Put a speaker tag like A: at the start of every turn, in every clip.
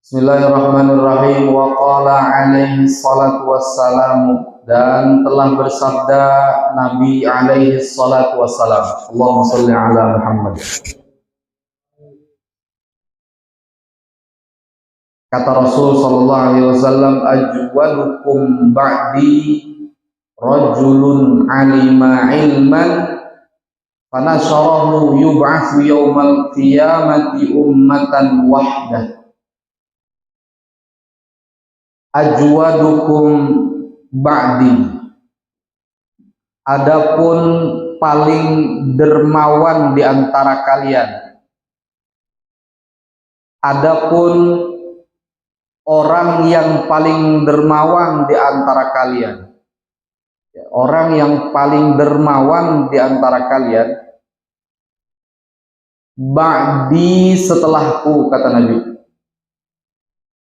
A: Bismillahirrahmanirrahim. Wa qala alaihi salatu wassalamu, dan telah bersabda Nabi alaihi salatu wassalam. Allahumma sholli ala Muhammad. Kata Rasul sallallahu alaihi wasallam, ajwalukum ba'di rajulun alima ilman fanasharahu yub'atsu yaumal qiyamati ummatan wahdah. Ajwadukum ba'di, adapun paling dermawan di antara kalian, adapun orang yang paling dermawan di antara kalian, orang yang paling dermawan di antara kalian, ba'di, setelahku, kata Nabi.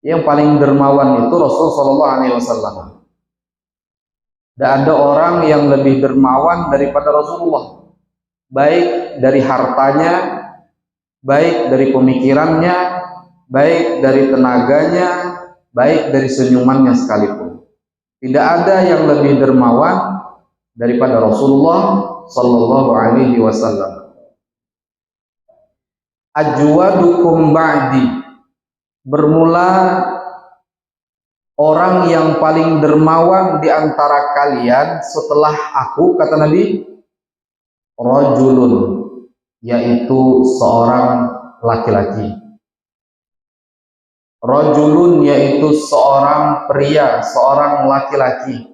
A: Yang paling dermawan itu Rasul sallallahu alaihi wasallam. Dan ada orang yang lebih dermawan daripada Rasulullah, baik dari hartanya, baik dari pemikirannya, baik dari tenaganya, baik dari senyumannya sekalipun. Tidak ada yang lebih dermawan daripada Rasulullah sallallahu alaihi wasallam. Ajwadukum ba'di, bermula orang yang paling dermawan di antara kalian setelah aku, kata Nabi, rajulun, yaitu seorang laki-laki. Rajulun, yaitu seorang pria, seorang laki-laki.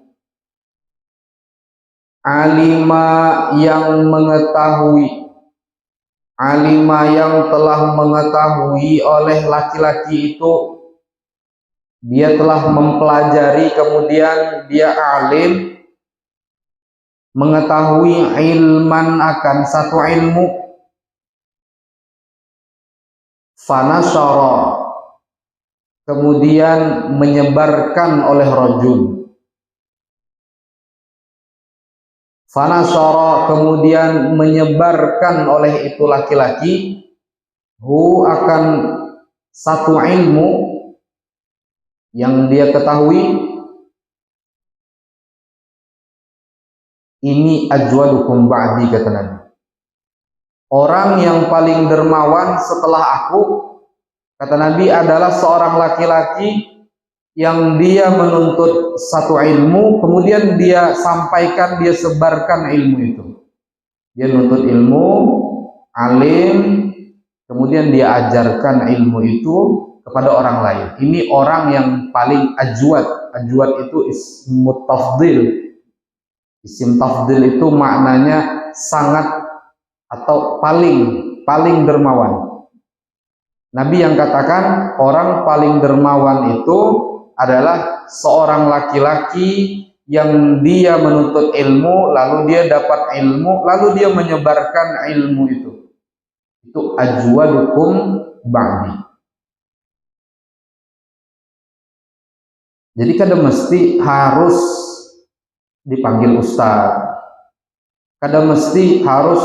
A: Alima, yang mengetahui, alima, yang telah mengetahui oleh laki-laki itu, dia telah mempelajari, kemudian dia alim, mengetahui ilman, akan satu ilmu. Fanashara, kemudian menyebarkan oleh rajul. Fanashara, kemudian menyebarkan oleh itu laki-laki, hu, akan satu ilmu yang dia ketahui. Ini ajwadukum ba'di, kata Nabi. Orang yang paling dermawan setelah aku, kata Nabi, adalah seorang laki-laki yang dia menuntut satu ilmu, kemudian dia sampaikan, dia sebarkan ilmu itu. Dia menuntut ilmu, alim, kemudian dia ajarkan ilmu itu kepada orang lain. Ini orang yang paling ajwad. Ajwad itu ismu tafdil. Isim tafdil itu maknanya sangat atau paling dermawan. Nabi yang katakan orang paling dermawan itu adalah seorang laki-laki yang dia menuntut ilmu, lalu dia dapat ilmu, lalu dia menyebarkan ilmu itu. Itu ajwadukum ba'di. Jadi kada mesti harus dipanggil ustaz, kada mesti harus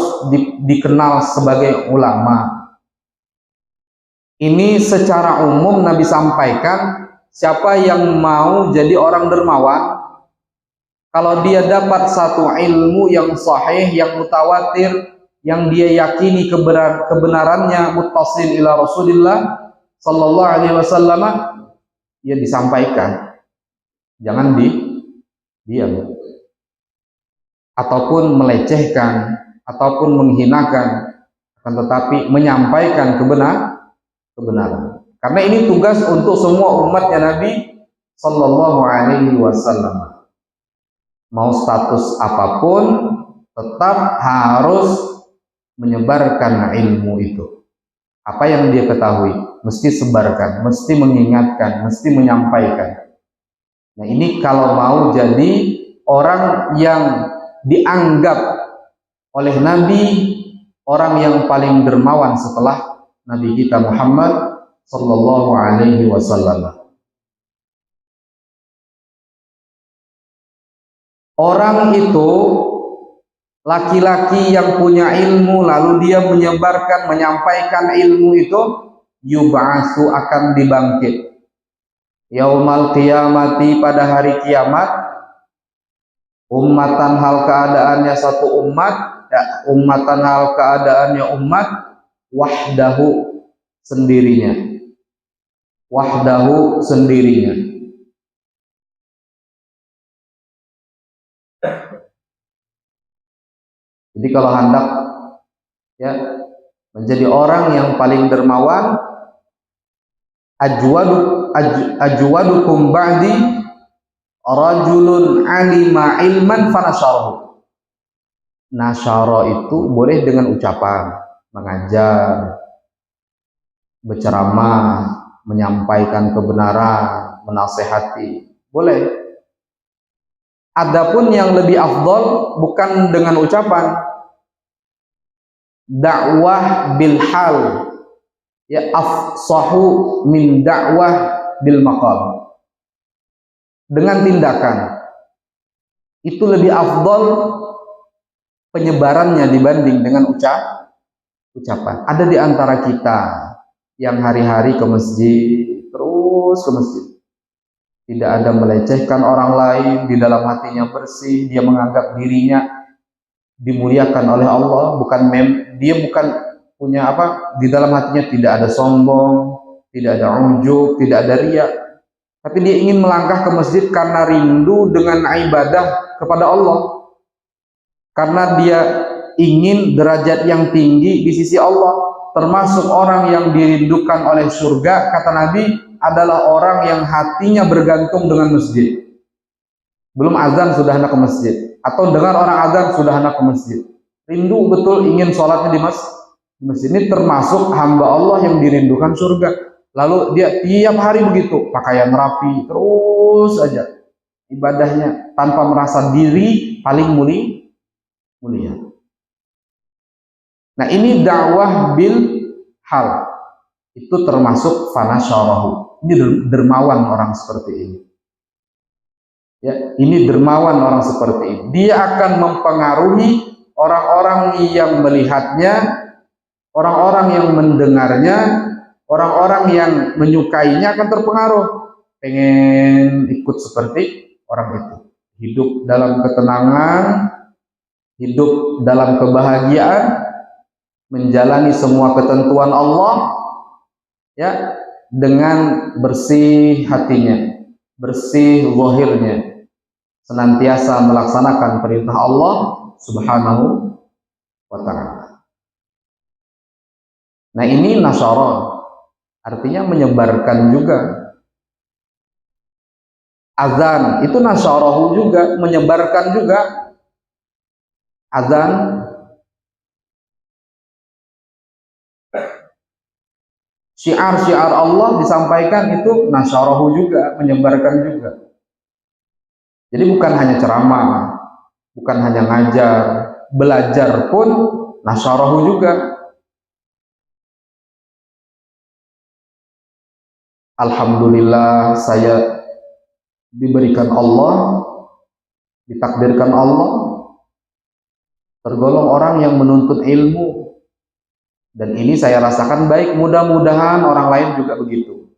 A: dikenal sebagai ulama. Ini secara umum Nabi sampaikan, siapa yang mau jadi orang dermawan, kalau dia dapat satu ilmu yang sahih, yang mutawatir, yang dia yakini kebenarannya, muttasil ila Rasulillah sallallahu alaihi wasallam, ya disampaikan. Jangan diam ataupun melecehkan ataupun menghinakan, akan tetapi menyampaikan kebenaran. Karena ini tugas untuk semua umatnya Nabi sallallahu alaihi wasallam. Mau status apapun, tetap harus menyebarkan ilmu itu. Apa yang dia ketahui, mesti sebarkan, mesti mengingatkan, mesti menyampaikan. Nah, ini kalau mau jadi orang yang dianggap oleh Nabi orang yang paling dermawan setelah Nabi kita Muhammad sallallahu alaihi wasallam. Orang itu laki-laki yang punya ilmu, lalu dia menyebarkan, menyampaikan ilmu itu, yub'atsu, akan dibangkit. yaumal qiyamati pada hari kiamat, ummatan hal keadaannya satu umat, ya, ummatan hal keadaannya umat, wahdahu sendirinya, wahdahu sendirinya. Jadi kalau hendak ya menjadi orang yang paling dermawan, ajwadukum ba'di rajulun alima ilman fanasharahu. Nasyara itu boleh dengan ucapan, mengajar, berceramah, menyampaikan kebenaran, menasehati, boleh. Adapun yang lebih afdol bukan dengan ucapan, dakwah bil hal, ya, afsahu min dakwah bil maqal, dengan tindakan itu lebih afdol penyebarannya dibanding dengan ucapan. Ada di antara kita yang hari-hari ke masjid, terus ke masjid, tidak ada melecehkan orang lain, di dalam hatinya bersih, dia menganggap dirinya dimuliakan oleh Allah, dia bukan punya apa, di dalam hatinya tidak ada sombong, tidak ada ujub, tidak ada riya, tapi dia ingin melangkah ke masjid karena rindu dengan ibadah kepada Allah, karena dia ingin derajat yang tinggi di sisi Allah. Termasuk orang yang dirindukan oleh surga, kata Nabi, adalah orang yang hatinya bergantung dengan masjid. Belum azan sudah hendak ke masjid, atau dengar orang azan sudah hendak ke masjid, rindu betul ingin sholatnya di masjid. Ini termasuk hamba Allah yang dirindukan surga. Lalu dia tiap hari begitu, pakaian rapi, terus aja ibadahnya tanpa merasa diri paling mulia. Nah, ini dakwah bil hal, itu termasuk fanasyarahu. Ini dermawan orang seperti ini. Ya, ini dermawan orang seperti ini. Dia akan mempengaruhi orang-orang yang melihatnya, orang-orang yang mendengarnya, orang-orang yang menyukainya akan terpengaruh, pengen ikut seperti orang itu. Hidup dalam ketenangan, hidup dalam kebahagiaan, menjalani semua ketentuan Allah, ya, dengan bersih hatinya, bersih zahirnya, senantiasa melaksanakan perintah Allah Subhanahu wa ta'ala. Nah, ini nasyara, artinya menyebarkan juga. Azan itu nasyarahu juga, menyebarkan juga. Azan, syiar-syiar Allah disampaikan, itu nasyarahu juga, menyebarkan juga. Jadi bukan hanya ceramah, bukan hanya ngajar, belajar pun nasyarahu juga. Alhamdulillah, saya diberikan Allah, ditakdirkan Allah, tergolong orang yang menuntut ilmu, dan ini saya rasakan baik. Mudah-mudahan orang lain juga begitu.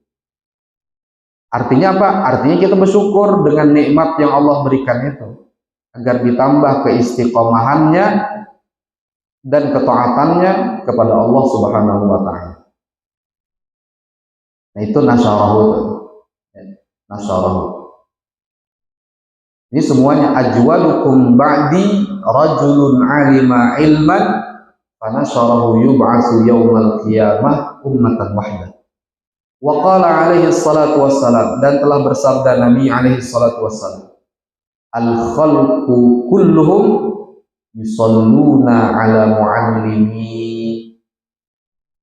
A: Artinya apa? Artinya kita bersyukur dengan nikmat yang Allah berikan itu, agar ditambah keistiqomahannya dan ketaatannya kepada Allah Subhanahu wa ta'ala. Nah, itu nasyarahu. Nasyarahu. Ini semuanya ajwalukum ba'di rajulun alima ilman fanasyarahu yub'atsu yaumal qiyamah ummatan wahdah. Wa qala alaihi salatu wassalam, dan telah bersabda Nabi alaihi salatu wassalam, al khalqu kulluhum yusalluna ala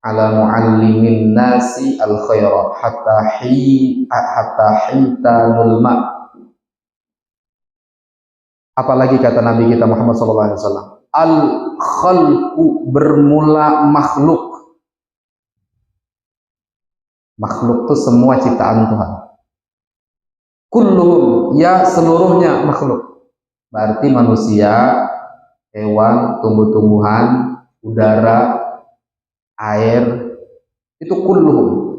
A: muallimin nasi al khaira hatta hitanul ma. Apalagi kata Nabi kita Muhammad sallallahu alaihi wasallam, al khalqu, bermula makhluk. Makhluk itu semua ciptaan Tuhan. Kulluhum, ya seluruhnya makhluk. Berarti manusia, hewan, tumbuh-tumbuhan, udara, air, itu kulluhum.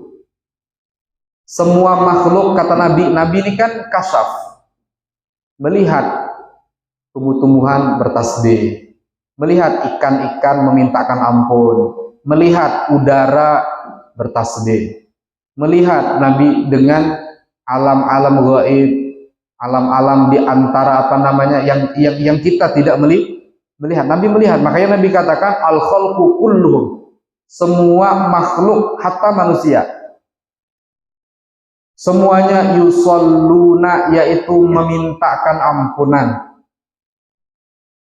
A: Semua makhluk, kata Nabi, Nabi ini kan kasyaf, melihat tumbuh-tumbuhan bertasbih, melihat ikan-ikan memintakan ampun, melihat udara bertasbih, melihat Nabi dengan alam-alam gaib, alam-alam di antara apa namanya yang kita tidak melihat. Nabi melihat, makanya Nabi katakan al khalqu kulluhum, semua makhluk hatta manusia semuanya yusalluna, yaitu memintakan ampunan.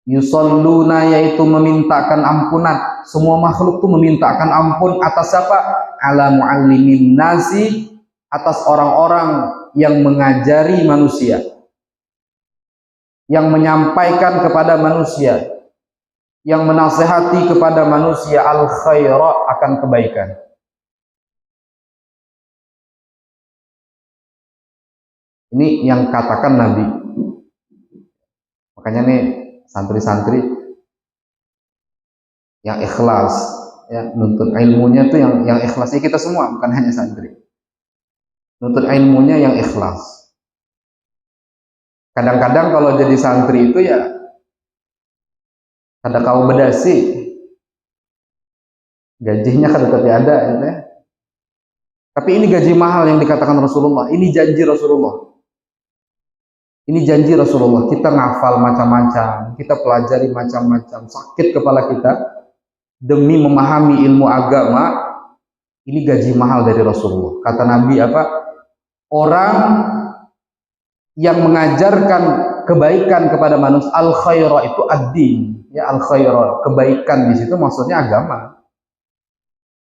A: Yusalluna, yaitu memintakan ampunan. Semua makhluk itu memintakan ampun atas siapa? Ala muallimin nasi, atas orang-orang yang mengajari manusia, yang menyampaikan kepada manusia, yang menasehati kepada manusia al khaira, akan kebaikan. Ini yang katakan Nabi. Makanya nih santri-santri yang ikhlas, ya, nuntut ilmunya tuh yang ikhlasnya kita semua, bukan hanya santri. Nuntut ilmunya yang ikhlas. Kadang-kadang kalau jadi santri itu ya ada kau bedasi, gajinya kan tetap ada, ya. Tapi ini gaji mahal yang dikatakan Rasulullah. Ini janji Rasulullah. Ini janji Rasulullah. Kita ngafal macam-macam, kita pelajari macam-macam, sakit kepala kita demi memahami ilmu agama. Ini gaji mahal dari Rasulullah. Kata Nabi apa? Orang yang mengajarkan kebaikan kepada manusia, al khaira itu ad-din, ya, al khaira, kebaikan di situ maksudnya agama.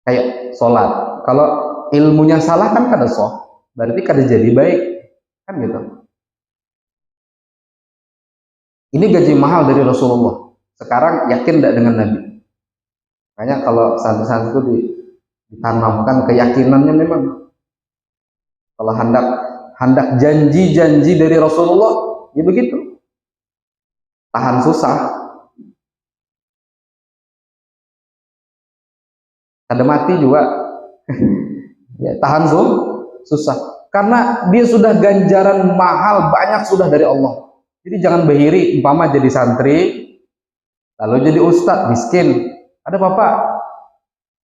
A: Kayak sholat, kalau ilmunya salah kan kada soh, berarti kada jadi baik, kan gitu. Ini gaji mahal dari Rasulullah. Sekarang yakin tidak dengan Nabi? Makanya kalau santri-santri itu ditanamkan keyakinannya memang. Kalau hendak janji-janji dari Rasulullah, ya begitu. Tahan susah. Kada mati juga. Ya, tahan susah. Karena dia sudah ganjaran mahal banyak sudah dari Allah. Jadi jangan behiri, umpama jadi santri, lalu jadi ustadz miskin, ada bapak,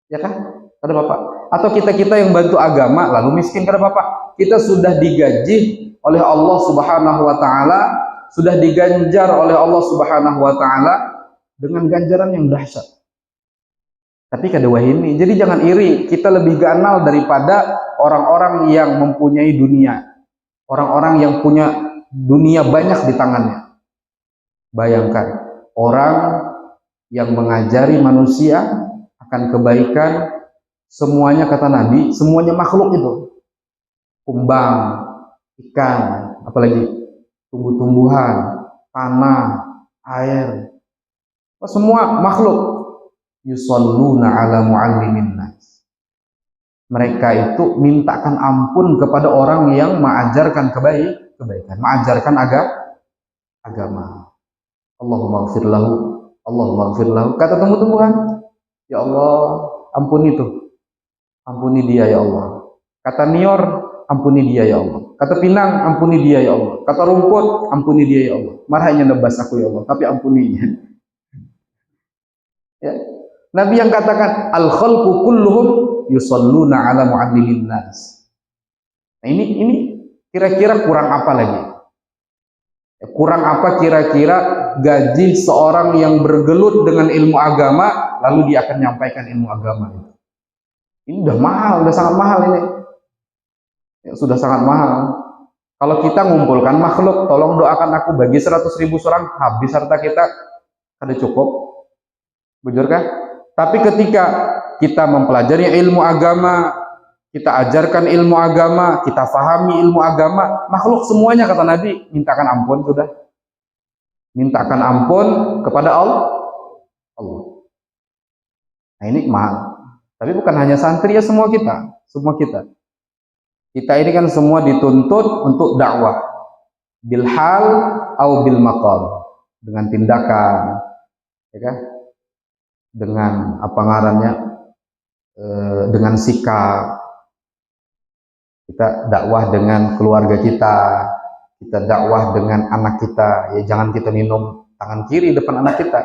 A: ya kan? Ada bapak. Atau kita yang bantu agama, lalu miskin, ada bapak. Kita sudah digaji oleh Allah Subhanahu Wa Taala, sudah diganjar oleh Allah Subhanahu Wa Taala dengan ganjaran yang dahsyat. Tapi kada wahini, jadi jangan iri. Kita lebih ganal daripada orang-orang yang mempunyai dunia, orang-orang yang punya dunia banyak di tangannya. Bayangkan orang yang mengajari manusia akan kebaikan, semuanya kata Nabi, semuanya makhluk itu, kumbang, ikan, apalagi tumbuh-tumbuhan, tanah, air, semua makhluk. Yusalluna ala muallimin nas, mereka itu mintakan ampun kepada orang yang mengajarkan kebaikan, mengajarkan agama. Allahumma gfir lahu, Allahumma gfir lahu. Kata tumbuh-tumbuhan, ya Allah, ampuni itu, ampuni dia ya Allah. Kata nior, ampuni dia ya Allah. Kata pinang, ampuni dia ya Allah. Kata rumput, ampuni dia ya Allah. Marahnya nebas aku ya Allah, tapi ampuninya. Ya. Nabi yang katakan al khalqu kulluhum yusalluna ala muallimin nas. Nah, ini kira-kira kurang apa lagi? Kurang apa kira-kira gaji seorang yang bergelut dengan ilmu agama lalu dia akan menyampaikan ilmu agama? Ini udah mahal, udah sangat mahal ini. Ya, sudah sangat mahal. Kalau kita ngumpulkan makhluk, tolong doakan aku bagi 100.000 orang, habis harta kita, ada cukup. Bujur kan? Tapi ketika kita mempelajari ilmu agama, kita ajarkan ilmu agama, kita fahami ilmu agama, makhluk semuanya kata Nabi mintakan ampun sudah. Mintakan ampun kepada Allah. Nah ini mahal. Tapi bukan hanya santri ya, semua kita. Kita ini kan semua dituntut untuk dakwah. Bilhal au bil maqal. Dengan tindakan, ya kan? Dengan apa ngarannya, dengan sikap Kita dakwah dengan keluarga kita dakwah dengan anak kita. Ya jangan kita minum tangan kiri depan anak kita.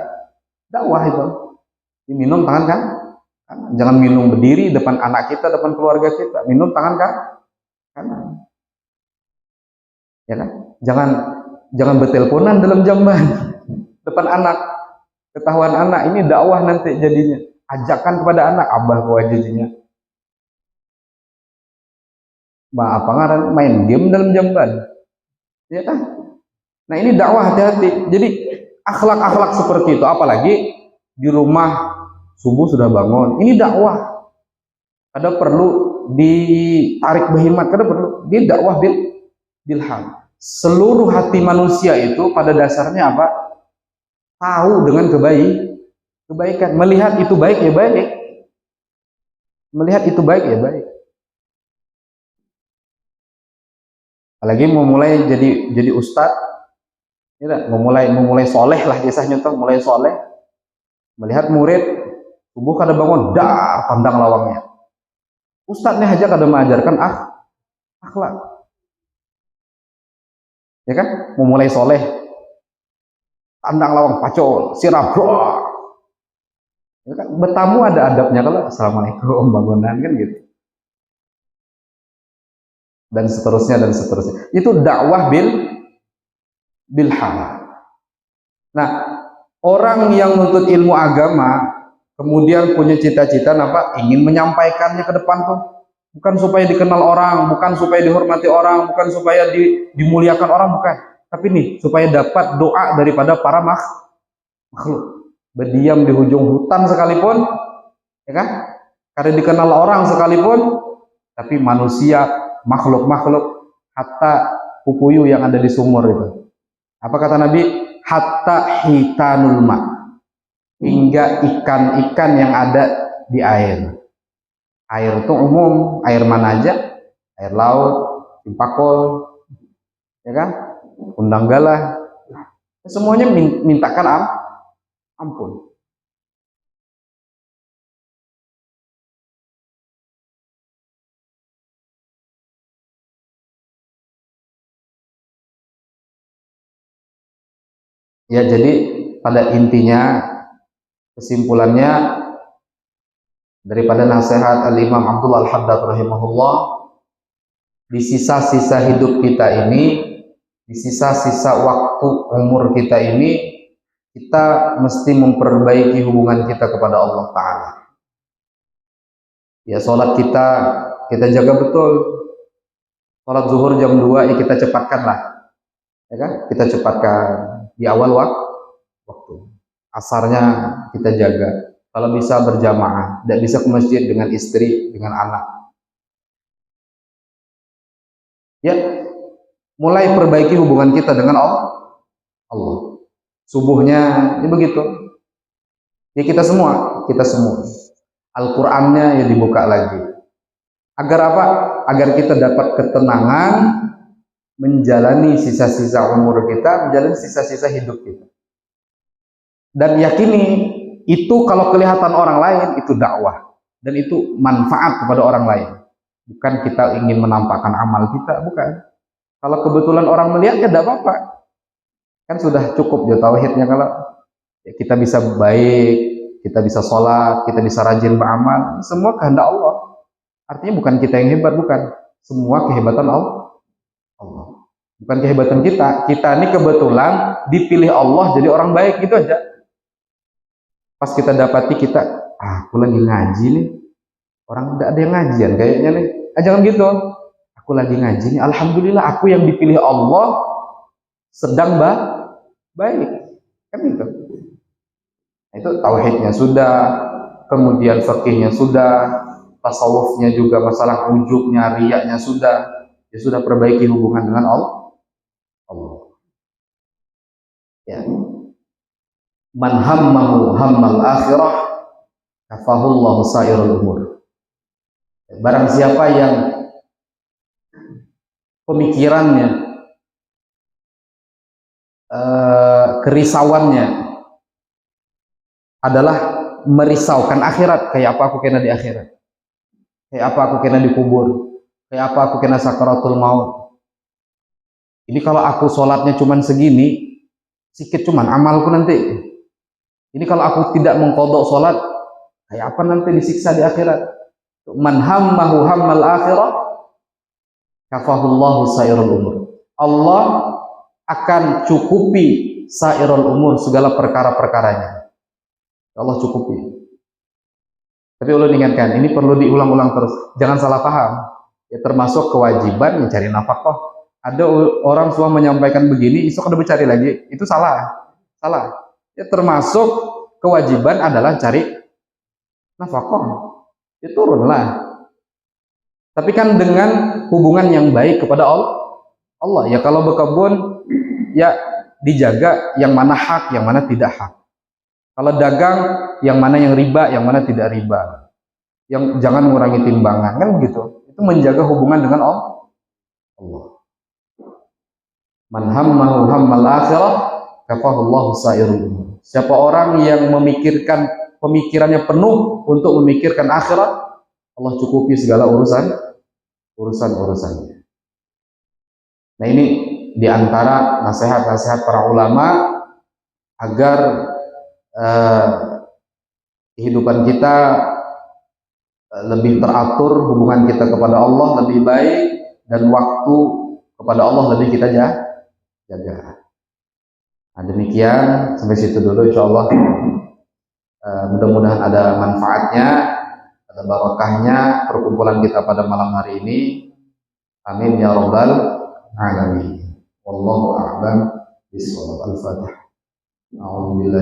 A: Dakwah itu. Minum tangan kan? Jangan minum berdiri depan anak kita, depan keluarga kita. Minum tangan kan? Kanan. Ya kan? Jangan berteleponan dalam jamban depan anak. Ketahuan anak, ini dakwah nanti jadinya. Ajakan kepada anak, abah kau jadinya. Apa ngaran main game dalam jamban. Ya kan? Nah, ini dakwah, hati-hati. Jadi akhlak-akhlak seperti itu, apalagi di rumah subuh sudah bangun. Ini dakwah. Ada perlu ditarik berhemat, ada perlu di dakwah bilham. Seluruh hati manusia itu pada dasarnya apa? Tahu dengan kebaikan. Melihat itu baik ya baik. Melihat itu baik ya baik. Apalagi mau mulai jadi ustadz, ya, mau mulai soleh lah kisahnya tuh, mulai soleh. Melihat murid subuh kada bangun, pandang lawangnya. Ustadznya aja kada mengajarkan akhlak. Ya kan? Mau mulai soleh, pandang lawang pacol, sirap, ya kan? Bertamu ada adabnya kalau assalamualaikum bangunan kan gitu. Dan seterusnya. Itu dakwah bilham. Nah, orang yang menuntut ilmu agama kemudian punya cita-cita apa? Ingin menyampaikannya ke depan tuh. Bukan supaya dikenal orang, bukan supaya dihormati orang, bukan supaya dimuliakan orang, bukan. Tapi nih, supaya dapat doa daripada para makhluk. Berdiam di ujung hutan sekalipun, ya kan? Karena dikenal orang sekalipun, tapi manusia, makhluk-makhluk, hatta pupuyu yang ada di sumur itu. Apa kata Nabi? Hatta hitanul ma, hingga ikan-ikan yang ada di air. Air itu umum, air mana aja, air laut, simpakol, ya kan, undang galah, semuanya mintakan ampun. Ya, jadi pada intinya kesimpulannya daripada nasihat Al-Imam Abdullah Al-Haddad rahimahullah, di sisa-sisa hidup kita ini, di sisa-sisa waktu umur kita ini, kita mesti memperbaiki hubungan kita kepada Allah Ta'ala. Ya, sholat kita jaga betul. Sholat zuhur jam 2 ya kita cepatkan lah, ya kan? Kita cepatkan di awal waktu. Asarnya kita jaga. Kalau bisa berjamaah, tidak bisa ke masjid dengan istri, dengan anak. Ya, mulai perbaiki hubungan kita dengan Allah. Subuhnya, ya begitu. Ya kita semua. Al-Qur'annya ya dibuka lagi. Agar apa? Agar kita dapat ketenangan menjalani sisa-sisa umur kita, menjalani sisa-sisa hidup kita. Dan yakini itu kalau kelihatan orang lain itu dakwah dan itu manfaat kepada orang lain. Bukan kita ingin menampakkan amal kita, bukan. Kalau kebetulan orang melihat ya tidak apa-apa. Kan sudah cukup ya tauhidnya kalau ya, kita bisa baik, kita bisa sholat, kita bisa rajin beramal, semua kehendak Allah. Artinya bukan kita yang hebat, bukan. Semua kehebatan Allah. Bukan kehebatan kita. Kita ini kebetulan dipilih Allah jadi orang baik, gitu aja. Pas kita dapati aku lagi ngaji nih, orang tidak ada yang ngajian kayaknya nih, jangan gitu. Aku lagi ngaji nih, alhamdulillah aku yang dipilih Allah sedang baik, kan gitu. Itu tauhidnya sudah, kemudian fikihnya sudah, tasawufnya juga, masalah ujubnya, riyaknya sudah, ya sudah perbaiki hubungan dengan Allah. Ya. Man hammahu hammal akhirah kafahullahu sairul umur. Barang siapa yang pemikirannya, kerisauannya adalah merisaukan akhirat, kayak apa aku kena di akhirat, kayak apa aku kena di kubur, Kayak apa aku kena sakaratul maut? Ini kalau aku sholatnya cuman segini, sedikit cuman amalku nanti. Ini kalau aku tidak mengkodok sholat, kayak apa nanti disiksa di akhirat? Man hammahu hammal akhirah, kafahullahu sairul umur. Allah akan cukupi sairul umur, segala perkara-perkaranya. Allah cukupi. Tapi ulun ingatkan, ini perlu diulang-ulang terus. Jangan salah paham. Ya, termasuk kewajiban mencari nafkah. Ada orang semua menyampaikan begini, esok ada mencari lagi. Itu salah. Salah. Ya, termasuk kewajiban adalah cari nafkah. Ya, turunlah. Tapi kan dengan hubungan yang baik kepada Allah. Ya, kalau berkebun, ya dijaga yang mana hak, yang mana tidak hak. Kalau dagang, yang mana yang riba, yang mana tidak riba. Yang jangan mengurangi timbangan, kan begitu. Itu menjaga hubungan dengan Allah. Man hammahu hammal akhirah, kafahullahu sairul umur. Siapa orang yang memikirkan pemikirannya penuh untuk memikirkan akhirat, Allah cukupi segala urusan-urusannya. Nah, ini diantara nasihat-nasihat para ulama agar kehidupan kita lebih teratur, hubungan kita kepada Allah lebih baik, dan waktu kepada Allah lebih kita jaga. Nah, demikian, sampai situ dulu insyaallah. Mudah-mudahan ada manfaatnya, ada barakahnya perkumpulan kita pada malam hari ini. Amin ya rabbal alamin. Wallahu a'lam bishawab. Al-Fatihah. A'udzubillahi